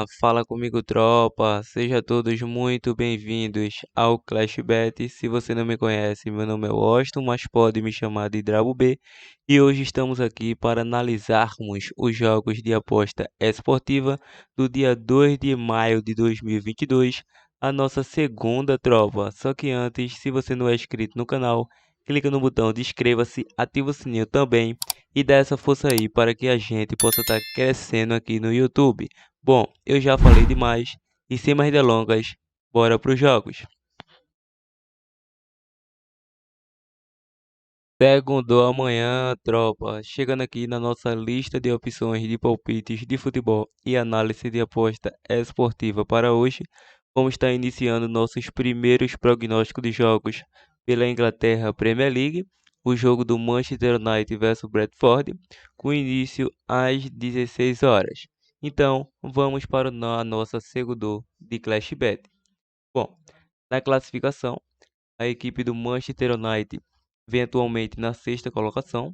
Fala comigo, tropa. Sejam todos muito bem-vindos ao Clash Bet. Se você não me conhece, meu nome é Washington, mas pode me chamar de Drabo B. E hoje estamos aqui para analisarmos os jogos de aposta esportiva do dia 2 de maio de 2022, a nossa segunda tropa. Só que antes, se você não é inscrito no canal, clica no botão de inscreva-se, ativa o sininho também e dá essa força aí para que a gente possa estar crescendo aqui no YouTube. Bom, eu já falei demais e sem mais delongas, bora para os jogos. Segundo amanhã, tropa, chegando aqui na nossa lista de opções de palpites de futebol e análise de aposta esportiva para hoje, vamos estar iniciando nossos primeiros prognósticos de jogos pela Inglaterra Premier League, o jogo do Manchester United versus Bradford, com início às 16 horas. Então, vamos para a nossa segunda de Clash Bet. Bom, na classificação, a equipe do Manchester United vem atualmente na sexta colocação,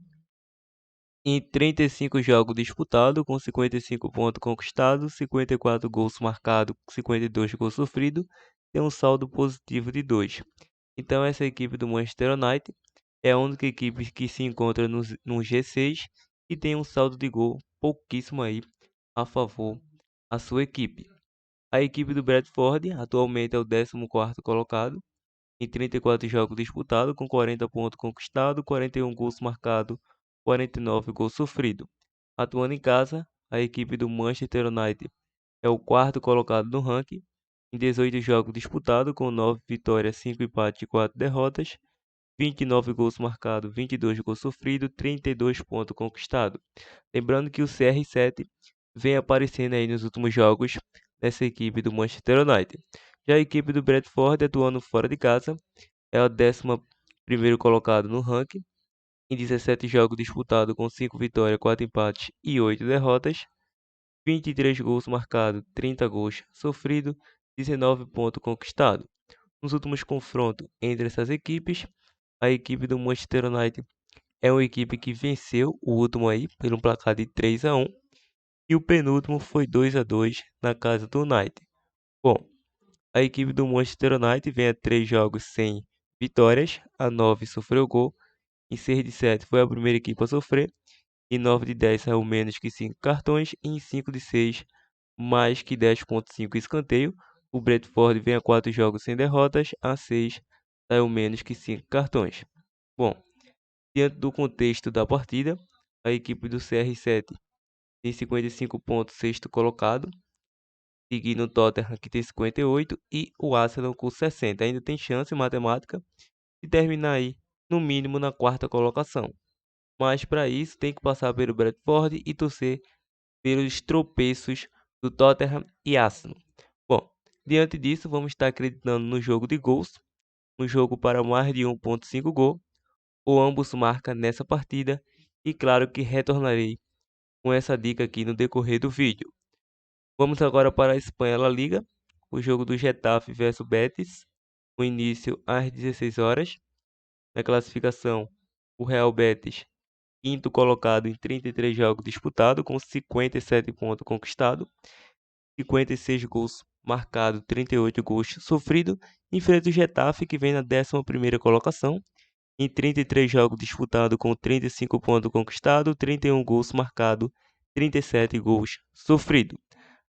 em 35 jogos disputados, com 55 pontos conquistados, 54 gols marcados, 52 gols sofridos, tem um saldo positivo de 2. Então essa equipe do Manchester United é a única equipe que se encontra no G6 e tem um saldo de gol pouquíssimo aí a favor a sua equipe. A equipe do Bradford atualmente é o 14º colocado, em 34 jogos disputados, com 40 pontos conquistados, 41 gols marcados, 49 gols sofridos. Atuando em casa, a equipe do Manchester United é o quarto colocado no ranking, em 18 jogos disputados, com 9 vitórias, 5 empates e 4 derrotas, 29 gols marcados, 22 gols sofridos, 32 pontos conquistados. Lembrando que o CR7 vem aparecendo aí nos últimos jogos dessa equipe do Manchester United. Já a equipe do Bradford, atuando fora de casa, é o 11º colocado no ranking, em 17 jogos disputados, com 5 vitórias, 4 empates e 8 derrotas, 23 gols marcados, 30 gols sofridos, 19 pontos conquistados. Nos últimos confrontos entre essas equipes, a equipe do Manchester United é uma equipe que venceu o último aí pelo placar de 3-1 e o penúltimo foi 2-2 na casa do United. Bom, a equipe do Manchester United vem a 3 jogos sem vitórias, a 9 sofreu gol, em 6 de 7 foi a primeira equipe a sofrer, em 9 de 10 saiu menos que 5 cartões e em 5 de 6 mais que 10.5 escanteio. O Brentford vem a 4 jogos sem derrotas, a 6 saiu menos que 5 cartões. Bom, diante do contexto da partida, a equipe do CR7 tem 55 pontos, sexto colocado, seguindo o Tottenham que tem 58 e o Arsenal com 60. Ainda tem chance matemática de terminar aí no mínimo na quarta colocação. Mas para isso tem que passar pelo Brentford e torcer pelos tropeços do Tottenham e Arsenal. Bom, diante disso vamos estar acreditando no jogo de gols, no jogo para mais de 1.5 gol, ou ambos marcam nessa partida, e claro que retornarei com essa dica aqui no decorrer do vídeo. Vamos agora para a Espanha La Liga, o jogo do Getafe versus Betis, o início às 16 horas. Na classificação, o Real Betis, quinto colocado em 33 jogos disputados, com 57 pontos conquistados, 56 gols marcados, 38 gols sofridos, enfrenta o Getafe, que vem na 11ª colocação, em 33 jogos disputados, com 35 pontos conquistados, 31 gols marcados, 37 gols sofridos.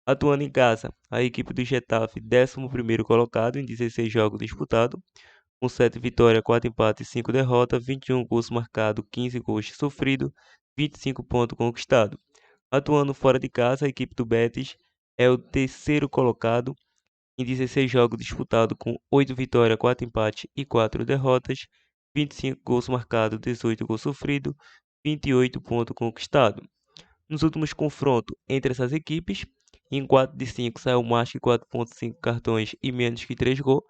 Atuando em casa, a equipe do Getafe, 11º colocado em 16 jogos disputados, com 7 vitórias, 4 empates e 5 derrotas, 21 gols marcados, 15 gols sofridos, 25 pontos conquistados. Atuando fora de casa, a equipe do Betis é o terceiro colocado em 16 jogos disputados, com 8 vitórias, 4 empates e 4 derrotas, 25 gols marcados, 18 gols sofridos, 28 pontos conquistados. Nos últimos confrontos entre essas equipes, em 4 de 5 saiu mais que 4.5 cartões e menos que 3 gols.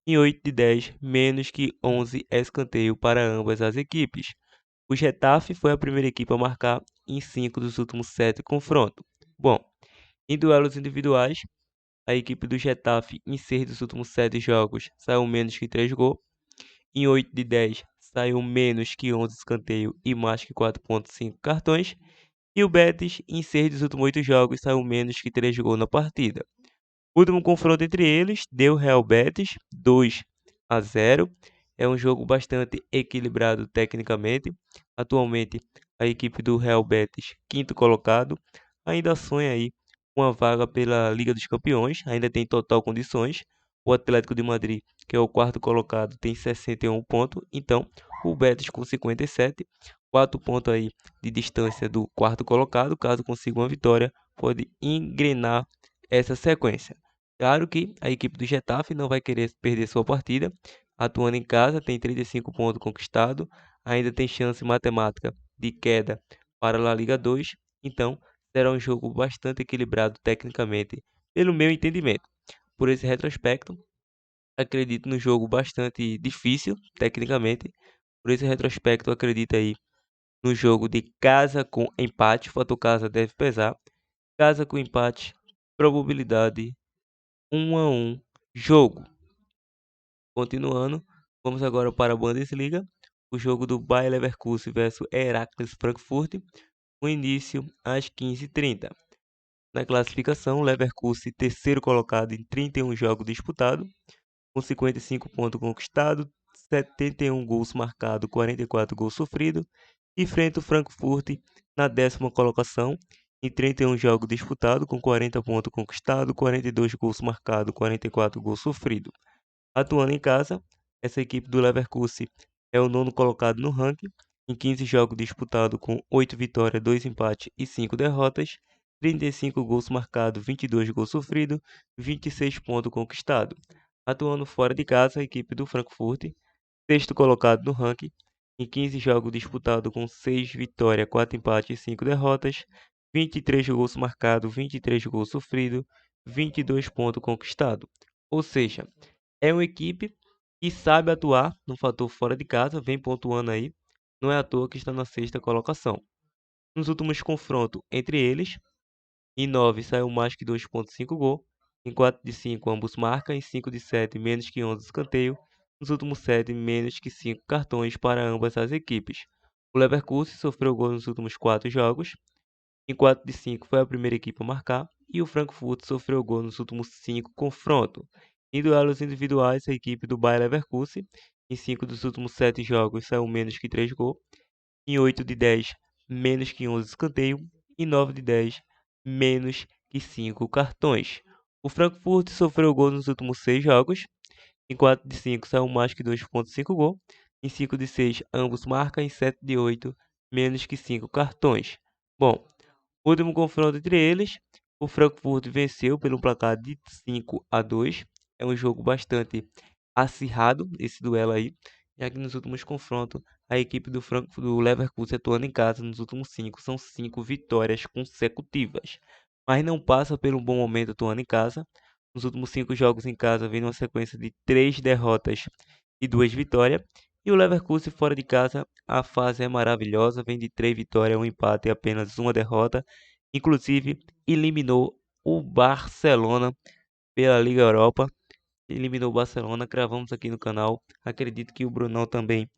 Em 8 de 10, menos que 11 escanteio para ambas as equipes. O Getafe foi a primeira equipe a marcar em 5 dos últimos 7 confrontos. Bom, em duelos individuais, a equipe do Getafe em 6 dos últimos 7 jogos saiu menos que 3 gols. Em 8 de 10, saiu menos que 11 escanteio e mais que 4.5 cartões. E o Betis, em 6 dos últimos 8 jogos, saiu menos que 3 gols na partida. O último confronto entre eles deu Real Betis 2-0. É um jogo bastante equilibrado tecnicamente. Atualmente, a equipe do Real Betis, quinto colocado, ainda sonha aí com a vaga pela Liga dos Campeões, ainda tem total condições. O Atlético de Madrid, que é o quarto colocado, tem 61 pontos. Então, o Betis com 57, 4 pontos aí de distância do quarto colocado. Caso consiga uma vitória, pode engrenar essa sequência. Claro que a equipe do Getafe não vai querer perder sua partida. Atuando em casa, tem 35 pontos conquistados, ainda tem chance matemática de queda para a La Liga 2. Então, será um jogo bastante equilibrado tecnicamente, pelo meu entendimento. Por esse retrospecto, acredito no jogo bastante difícil tecnicamente. Por esse retrospecto, acredito aí no jogo de casa com empate. O fator casa deve pesar. Casa com empate, probabilidade 1-1 jogo. Continuando, vamos agora para a Bundesliga. O jogo do Bayer Leverkusen versus Heracles Frankfurt. O início às 15h30. Na classificação, o Leverkusen terceiro colocado em 31 jogos disputados, com 55 pontos conquistados, 71 gols marcados, 44 gols sofridos, e enfrenta o Frankfurt na décima colocação em 31 jogos disputados, com 40 pontos conquistados, 42 gols marcados, 44 gols sofridos. Atuando em casa, essa equipe do Leverkusen é o nono colocado no ranking, em 15 jogos disputados com 8 vitórias, 2 empates e 5 derrotas, 35 gols marcados, 22 gols sofridos, 26 pontos conquistados. Atuando fora de casa, a equipe do Frankfurt, sexto colocado no ranking, em 15 jogos disputados com 6 vitórias, 4 empates e 5 derrotas, 23 gols marcados, 23 gols sofridos, 22 pontos conquistados. Ou seja, é uma equipe que sabe atuar no fator fora de casa, vem pontuando aí. Não é à toa que está na sexta colocação. Nos últimos confrontos entre eles, em 9 saiu mais que 2,5 gol. Em 4 de 5 ambos marcam. Em 5 de 7 menos que 11 escanteio. Nos últimos 7 menos que 5 cartões para ambas as equipes. O Leverkusen sofreu gol nos últimos 4 jogos. Em 4 de 5 foi a primeira equipe a marcar. E o Frankfurt sofreu gol nos últimos 5 confrontos. Em duelos individuais, a equipe do Bayer Leverkusen, em 5 dos últimos 7 jogos, saiu menos que 3 gols. Em 8 de 10, menos que 11 escanteio. Em 9 de 10, menos que 5 cartões. O Frankfurt sofreu gol nos últimos 6 jogos. Em 4 de 5, saiu mais que 2,5 gols. Em 5 de 6, ambos marcam. Em 7 de 8, menos que 5 cartões. Bom, último confronto entre eles, o Frankfurt venceu pelo placar de 5-2. É um jogo bastante acirrado, esse duelo aí, já que nos últimos confrontos, a equipe do Leverkusen atuando em casa nos últimos 5 são 5 vitórias consecutivas. Mas não passa pelo bom momento atuando em casa. Nos últimos 5 jogos em casa vem uma sequência de 3 derrotas e 2 vitórias. E o Leverkusen fora de casa, a fase é maravilhosa, vem de 3 vitórias, 1 empate e apenas 1 derrota. Inclusive, eliminou o Barcelona pela Liga Europa. Eliminou o Barcelona, cravamos aqui no canal. Acredito que o Brunão também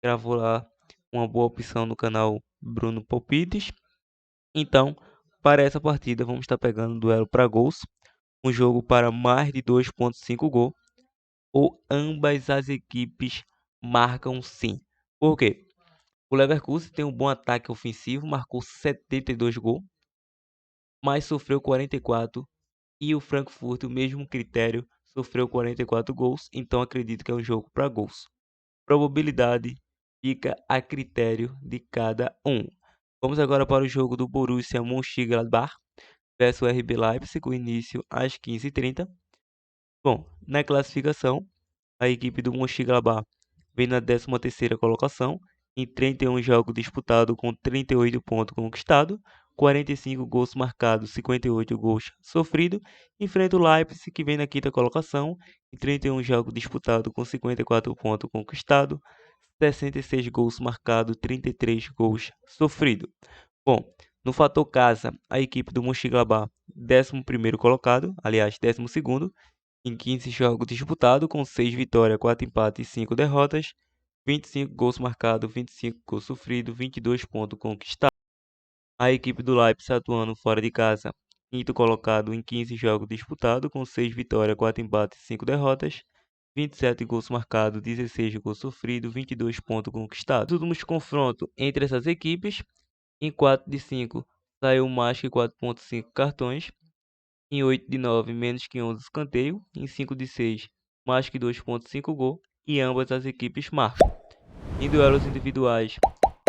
cravou lá uma boa opção no canal Bruno Palpites. Então, para essa partida, vamos estar pegando um duelo para gols. Um jogo para mais de 2,5 gols. Ou ambas as equipes marcam sim. Por quê? O Leverkusen tem um bom ataque ofensivo, marcou 72 gols, mas sofreu 44. E o Frankfurt, o mesmo critério, sofreu 44 gols. Então acredito que é um jogo para gols. Probabilidade fica a critério de cada um. Vamos agora para o jogo do Borussia Mönchengladbach versus RB Leipzig, com início às 15h30. Bom, na classificação, a equipe do Mönchengladbach vem na 13ª colocação, em 31 jogos disputados com 38 pontos conquistados, 45 gols marcados, 58 gols sofridos. Enfrenta o Leipzig, que vem na 5ª colocação, em 31 jogos disputados com 54 pontos conquistados, 66 gols marcados, 33 gols sofridos. Bom, no fator casa, a equipe do Mönchengladbach, 11º colocado, aliás, 12º, em 15 jogos disputados, com 6 vitórias, 4 empates e 5 derrotas, 25 gols marcados, 25 gols sofridos, 22 pontos conquistados. A equipe do Leipzig atuando fora de casa, quinto colocado em 15 jogos disputados, com 6 vitórias, 4 empates e 5 derrotas. 27 gols marcados, 16 gols sofridos, 22 pontos conquistados. Nos últimos confrontos entre essas equipes, em 4 de 5 saiu mais que 4.5 cartões, em 8 de 9 menos que 11 escanteio, em 5 de 6 mais que 2.5 gol, e ambas as equipes marcam. Em duelos individuais,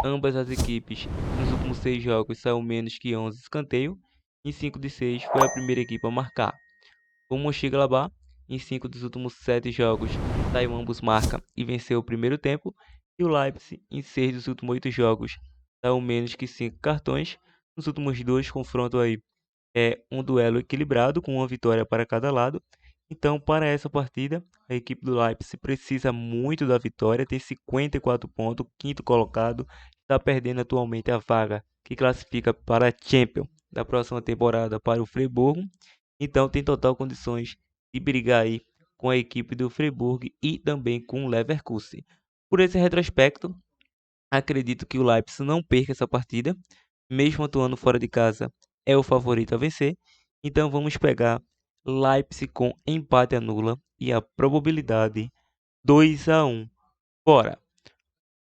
ambas as equipes nos últimos 6 jogos saiu menos que 11 escanteio, em 5 de 6 foi a primeira equipe a marcar. O Mönchengladbach, em 5 dos últimos 7 jogos, saiu ambos marca e venceu o primeiro tempo, e o Leipzig, em 6 dos últimos 8 jogos, saiu menos que 5 cartões. Nos últimos 2 confrontos aí, é um duelo equilibrado, com uma vitória para cada lado. Então, para essa partida, a equipe do Leipzig precisa muito da vitória, tem 54 pontos, quinto colocado, está perdendo atualmente a vaga que classifica para a Champions da próxima temporada para o Freiburg. Então, tem total condições de brigar aí com a equipe do Freiburg e também com o Leverkusen. Por esse retrospecto, acredito que o Leipzig não perca essa partida, mesmo atuando fora de casa, é o favorito a vencer. Então vamos pegar Leipzig com empate anula e a probabilidade 2-1. Bora!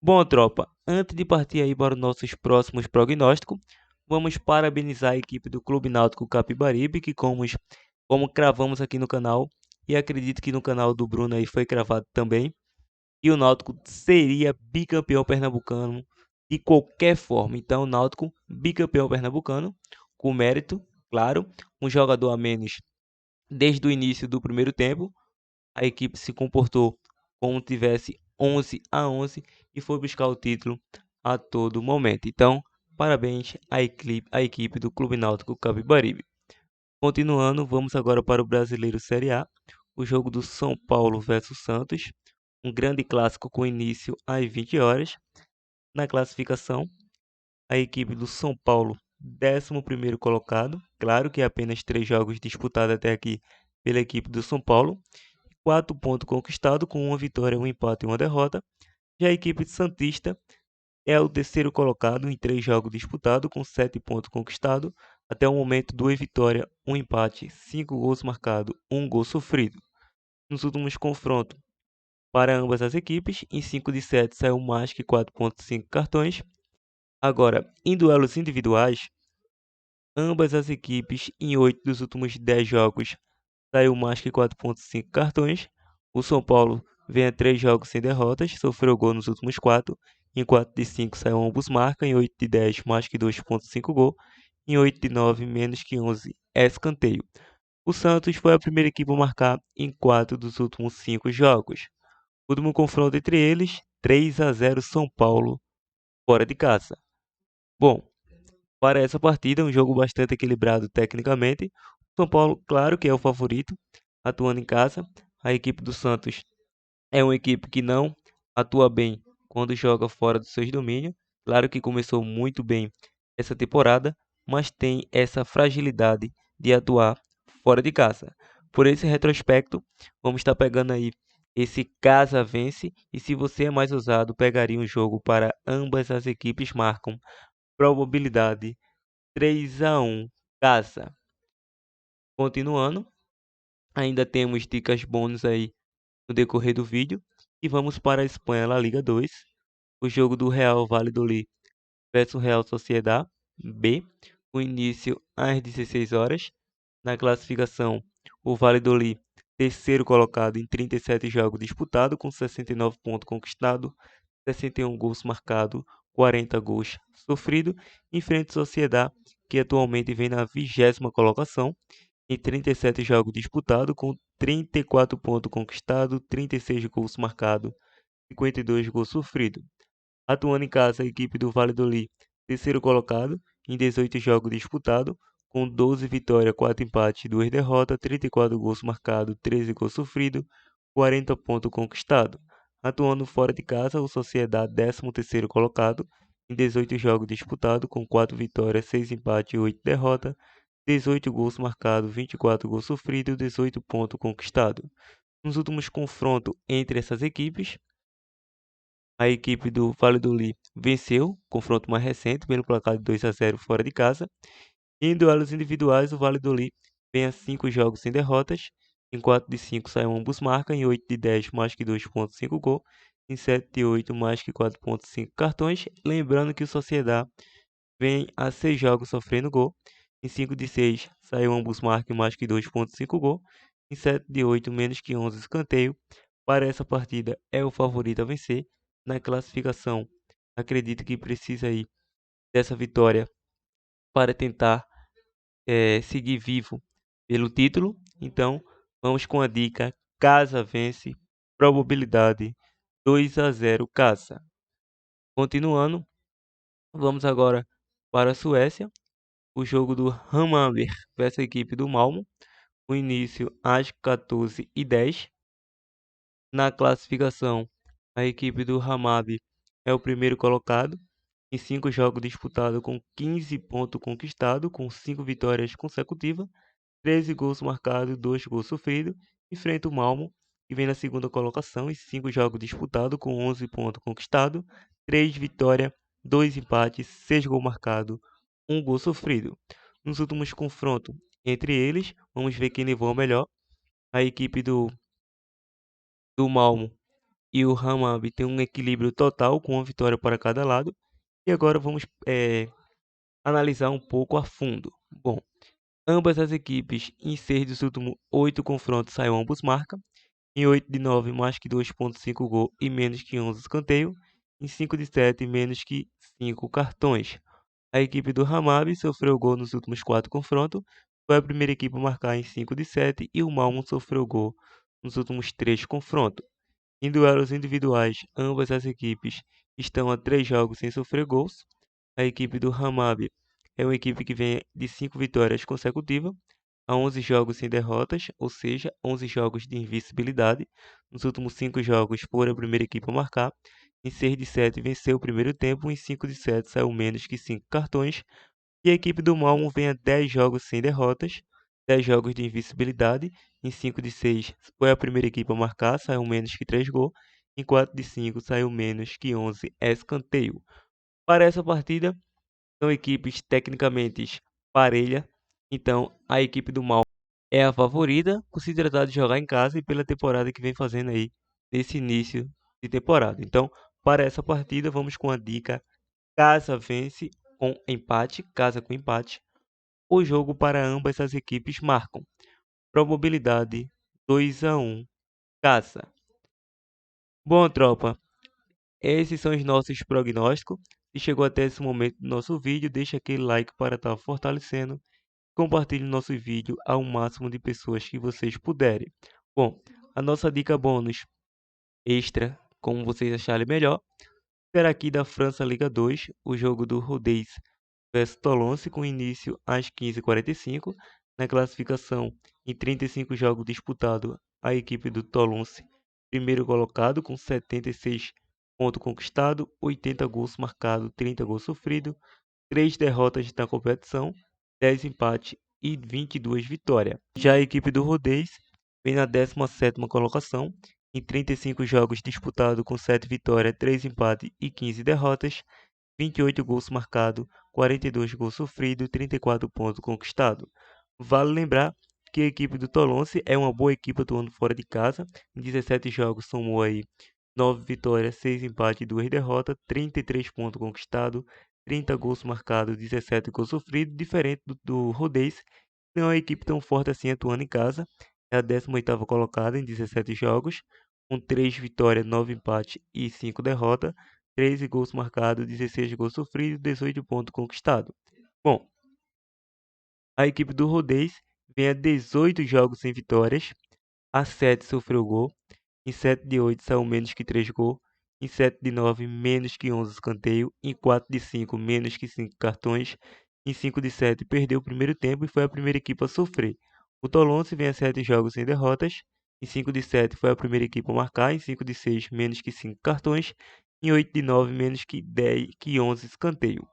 Bom, tropa, antes de partir aí para os nossos próximos prognósticos, vamos parabenizar a equipe do Clube Náutico Capibaribe, que como cravamos aqui no canal, e acredito que no canal do Bruno aí foi cravado também, e o Náutico seria bicampeão pernambucano de qualquer forma. Então, o Náutico bicampeão pernambucano, com mérito, claro, um jogador a menos desde o início do primeiro tempo. A equipe se comportou como tivesse 11-11 e foi buscar o título a todo momento. Então, parabéns à equipe do Clube Náutico Capibaribe. Continuando, vamos agora para o Brasileiro Série A, o jogo do São Paulo versus Santos, um grande clássico com início às 20 horas. Na classificação, a equipe do São Paulo, 11º colocado, claro que apenas 3 jogos disputados até aqui pela equipe do São Paulo, 4 pontos conquistados com uma vitória, um empate e uma derrota. Já a equipe de Santista é o terceiro colocado em 3 jogos disputados, com 7 pontos conquistados. Até o momento, 2 vitórias, um empate, 5 gols marcados, 1 gol sofrido. Nos últimos confrontos para ambas as equipes, em 5 de 7 saiu mais que 4.5 cartões. Agora, em duelos individuais, ambas as equipes em 8 dos últimos 10 jogos saiu mais que 4.5 cartões. O São Paulo vem a 3 jogos sem derrotas, sofreu gol nos últimos 4. Em 4 de 5 saiu ambos marca, em 8 de 10 mais que 2.5 gol, em 8 de 9 menos que 11 escanteio. O Santos foi a primeira equipe a marcar em 4 dos últimos 5 jogos. Último confronto entre eles, 3-0 São Paulo, fora de casa. Bom, para essa partida, um jogo bastante equilibrado tecnicamente. São Paulo, claro que é o favorito, atuando em casa. A equipe do Santos é uma equipe que não atua bem quando joga fora dos seus domínios. Claro que começou muito bem essa temporada, mas tem essa fragilidade de atuar fora de casa. Por esse retrospecto, vamos estar pegando aí esse casa vence, e se você é mais ousado, pegaria um jogo para ambas as equipes marcam. Probabilidade 3-1 casa. Continuando, ainda temos dicas bônus aí no decorrer do vídeo. E vamos para a Espanha La Liga 2, o jogo do Real Valladolid versus Real Sociedad B, o início às 16 horas. Na classificação, o Valladolid, terceiro colocado em 37 jogos disputados, com 69 pontos conquistados, 61 gols marcados, 40 gols sofridos, em frente à Sociedad, que atualmente vem na 20ª colocação, em 37 jogos disputados, com 34 pontos conquistados, 36 gols marcados, 52 gols sofridos. Atuando em casa, a equipe do Valladolid, terceiro colocado, em 18 jogos disputados, com 12 vitórias, 4 empates e 2 derrotas, 34 gols marcados, 13 gols sofridos, 40 pontos conquistados. Atuando fora de casa, o Sociedad, 13º colocado, em 18 jogos disputados, com 4 vitórias, 6 empates e 8 derrotas, 18 gols marcados, 24 gols sofridos, 18 pontos conquistados. Nos últimos confrontos entre essas equipes, A equipe do Valladolid venceu o confronto mais recente pelo placar de 2-0 fora de casa. Em duelos individuais, o Valladolid vem a 5 jogos sem derrotas. Em 4 de 5 saem ambos marcam. Em 8 de 10, mais que 2,5 gol. Em 7 de 8, mais que 4,5 cartões. Lembrando que o Sociedad vem a 6 jogos sofrendo gol. Em 5 de 6, saiu ambos marcam mais que 2,5 gol. Em 7 de 8, menos que 11 escanteio. Para essa partida, é o favorito a vencer. Na classificação, acredito que precisa aí dessa vitória para tentar seguir vivo pelo título. Então, vamos com a dica Casa vence, probabilidade 2-0 Casa. Continuando, vamos agora para a Suécia. O jogo do Hammarby versus a equipe do Malmo. O início às 14h10. Na classificação, a equipe do Hammarby é o primeiro colocado. Em 5 jogos disputados com 15 pontos conquistados, com 5 vitórias consecutivas, 13 gols marcados, 2 gols sofridos. Enfrenta o Malmo, que vem na segunda colocação, em 5 jogos disputados com 11 pontos conquistados, 3 vitórias, 2 empates, 6 gols marcados, 1 gol sofrido. Nos últimos confrontos entre eles, vamos ver quem levou a melhor. A equipe do Malmo e o Hammarby tem um equilíbrio total, com uma vitória para cada lado. E agora vamos analisar um pouco a fundo. Bom, ambas as equipes em 6 dos últimos 8 confrontos saíram ambos marca. Em 8 de 9, mais que 2,5 gol e menos que 11 escanteio. Em 5 de 7, menos que 5 cartões. A equipe do Hammarby sofreu gol nos últimos 4 confrontos. Foi a primeira equipe a marcar em 5 de 7 e o Malmo sofreu gol nos últimos 3 confrontos. Em duelos individuais, ambas as equipes estão a 3 jogos sem sofrer gols. A equipe do Hammarby é uma equipe que vem de 5 vitórias consecutivas, a 11 jogos sem derrotas, ou seja, 11 jogos de invencibilidade. Nos últimos 5 jogos foi a primeira equipe a marcar. Em 6 de 7 venceu o primeiro tempo, em 5 de 7 saiu menos que 5 cartões. E a equipe do Malmo vem a 10 jogos sem derrotas, 10 jogos de invencibilidade. Em 5 de 6 foi a primeira equipe a marcar, saiu menos que 3 gols. Em 4 de 5 saiu menos que 11 escanteio. Para essa partida, são equipes tecnicamente parelhas, então a equipe do Malmo é a favorita, por se tratar de jogar em casa e pela temporada que vem fazendo aí nesse início de temporada. Então, para essa partida, vamos com a dica Casa vence com empate, casa com empate. O jogo para ambas as equipes marcam. Probabilidade 2-1 Casa. Bom, tropa, esses são os nossos prognósticos. Se chegou até esse momento do nosso vídeo, deixa aquele like para estar fortalecendo. Compartilhe nosso vídeo ao máximo de pessoas que vocês puderem. Bom, a nossa dica bônus extra, como vocês acharem melhor, será aqui da França Liga 2, o jogo do Rodez versus Tolonce, com início às 15h45. Na classificação, em 35 jogos disputados, a equipe do Tolonce, primeiro colocado, com 76 pontos conquistados, 80 gols marcados, 30 gols sofridos, 3 derrotas na competição, 10 empates e 22 vitórias. Já a equipe do Rodez vem na 17ª colocação, em 35 jogos disputados, com 7 vitórias, 3 empates e 15 derrotas, 28 gols marcados, 42 gols sofridos, 34 pontos conquistados. Vale lembrar que a equipe do Tolonce é uma boa equipe atuando fora de casa. Em 17 jogos somou aí 9 vitórias, 6 empates e 2 derrotas, 33 pontos conquistados, 30 gols marcados, 17 gols sofridos, diferente do Rodez. Não é uma equipe tão forte assim atuando em casa. É a 18ª colocada em 17 jogos, com 3 vitórias, 9 empates e 5 derrotas, 13 gols marcados, 16 gols sofridos, 18 pontos conquistados. Bom, a equipe do Rodez vem a 18 jogos sem vitórias, a 7 sofreu gol, em 7 de 8 saiu menos que 3 gols, em 7 de 9 menos que 11 escanteio, em 4 de 5 menos que 5 cartões, em 5 de 7 perdeu o primeiro tempo e foi a primeira equipe a sofrer. O Tolonce vem a 7 jogos sem derrotas, em 5 de 7 foi a primeira equipe a marcar, em 5 de 6 menos que 5 cartões, em 8 de 9 menos que 11 escanteio.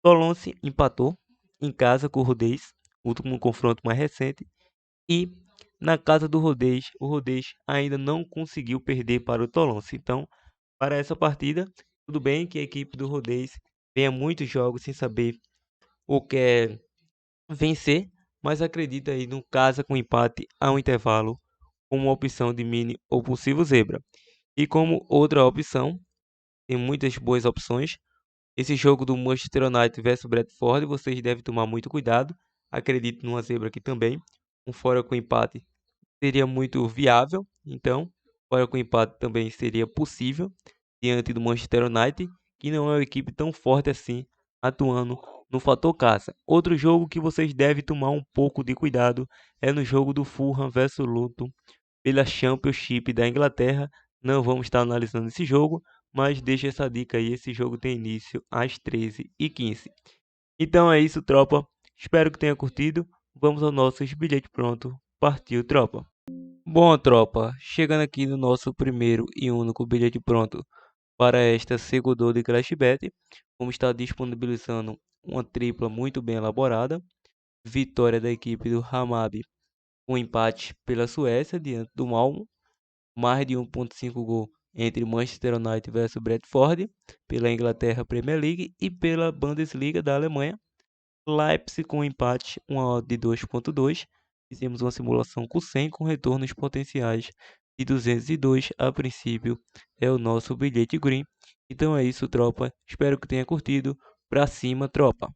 Tolonce empatou em casa com o Rodez, último confronto mais recente, e na casa do Rodez, o Rodez ainda não conseguiu perder para o Tolonce. Então, para essa partida. Tudo bem que a equipe do Rodez venha muitos jogos sem saber o que é vencer, mas acredita aí no casa com empate ao intervalo como uma opção de mini ou possível zebra. E como outra opção, tem muitas boas opções. Esse jogo do Manchester United versus Brentford, vocês devem tomar muito cuidado. Acredito numa zebra aqui também. Um fora com empate seria muito viável, então fora com empate também seria possível diante do Manchester United, que não é uma equipe tão forte assim, atuando no fator casa. Outro jogo que vocês devem tomar um pouco de cuidado é no jogo do Fulham versus Luton pela Championship da Inglaterra. Não vamos estar analisando esse jogo, mas deixa essa dica aí, esse jogo tem início às 13h15. Então é isso, tropa. Espero que tenha curtido. Vamos ao nosso bilhete pronto. Partiu, tropa. Bom, tropa, chegando aqui no nosso primeiro e único bilhete pronto para esta segunda de Clashbet, vamos estar disponibilizando uma tripla muito bem elaborada. Vitória da equipe do Hammarby, um empate pela Suécia diante do Malmo, mais de 1.5 gol entre Manchester United versus Brentford, pela Inglaterra Premier League e pela Bundesliga da Alemanha. Leipzig com empate, uma odd de 2.2. Fizemos uma simulação com 100 com retornos potenciais de 202. A princípio é o nosso bilhete green. Então é isso, tropa. Espero que tenha curtido. Pra cima, tropa.